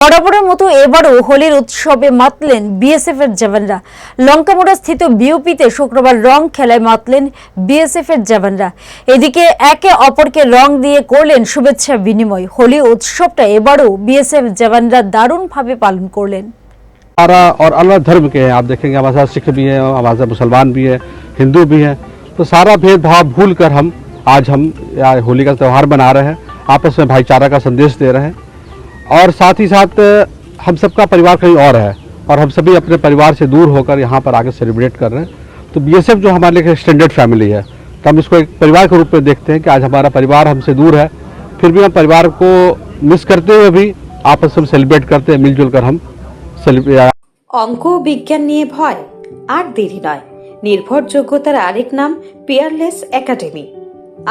বরাবরের মতো এবারও হোলির উৎসবে মাতলেন বিএসএফ এর জওয়ানরা। লঙ্কামোড়া স্থিত বিওপিতে শুক্রবার রং খেলায় মাতলেন বিএসএফ এর জওয়ানরা। এদিকে একে অপরকে রং দিয়ে করলেন শুভেচ্ছা বিনিময়। হোলি উৎসবটা এবারও বিএসএফ জওয়ানরা দারুণভাবে পালন করলেন। और अलग धर्म के हैं, आप देखेंगे हमारे साथ सिख भी हैं, हमारे साथ मुसलमान भी हैं, हिंदू भी हैं। तो सारा भेदभाव भूल कर आज हम होली का त्यौहार मना रहे हैं, आपस में भाईचारा का संदेश दे रहे हैं। और साथ ही साथ हम सबका परिवार कहीं और है और हम सभी अपने परिवार से दूर होकर यहाँ पर आकर सेलिब्रेट कर रहे हैं। तो बीएसएफ जो हमारे लिए एक्सटेंडेड फैमिली है, तो हम इसको एक परिवार के रूप में देखते हैं कि आज हमारा परिवार हमसे दूर है, फिर भी हम परिवार को मिस करते हुए भी आपस में सेलिब्रेट करते हैं, मिलजुल कर हम অঙ্ক ও বিজ্ঞান নিয়ে ভয় আর দেরি নয়। নির্ভরযোগ্যতার আরেক নাম পিয়ারলেস একাডেমি।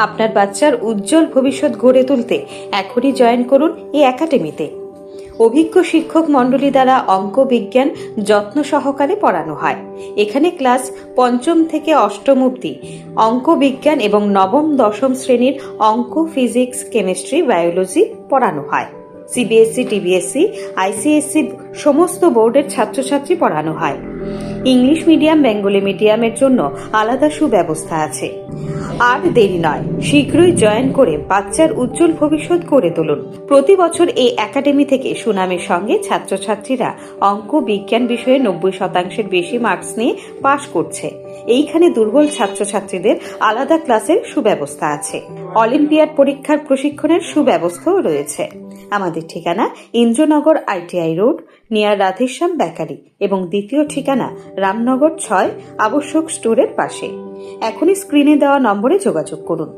আপনার বাচ্চার উজ্জ্বল ভবিষ্যৎ গড়ে তুলতে এখনই জয়েন করুন এই একাডেমিতে। অভিজ্ঞ শিক্ষক মণ্ডলী দ্বারা অঙ্ক বিজ্ঞান যত্ন সহকারে পড়ানো হয়। এখানে ক্লাস ৫ম থেকে ৮ম অবধি অঙ্ক বিজ্ঞান এবং নবম দশম শ্রেণীর অঙ্ক, ফিজিক্স, কেমিস্ট্রি, বায়োলজি পড়ানো হয়। সিবিএসসি, টিবিএসসি, আইসিএসসি সমস্ত বোর্ডের ছাত্রছাত্রী পড়ানো হয়। ইংলিশ মিডিয়াম, বেঙ্গলি মিডিয়ামের জন্য আলাদা সুব্যবস্থা আছে। আর দেরি নয়, শীঘ্রই জয়েন করে বাচ্চার উজ্জ্বল ভবিষ্যৎ গড়ে তুলুন। প্রতি বছর এই একাডেমি থেকে সুনামের সঙ্গে ছাত্রছাত্রীরা অঙ্ক বিজ্ঞান বিষয়ে ৯০% বেশি মার্কস নিয়ে পাশ করছে। এইখানে দুর্বল ছাত্রছাত্রীদের আলাদা ক্লাসের সুব্যবস্থা আছে। অলিম্পিয়াড পরীক্ষার প্রশিক্ষণের সুব্যবস্থাও রয়েছে। আমাদের ঠিকানা Indranagar ITI road, near Radheshyam bakery, এবং দ্বিতীয় ঠিকানা রামনগর ৬ আবশ্যক স্টোরের পাশে। এখনই স্ক্রিনে দেওয়া নম্বরে যোগাযোগ করুন।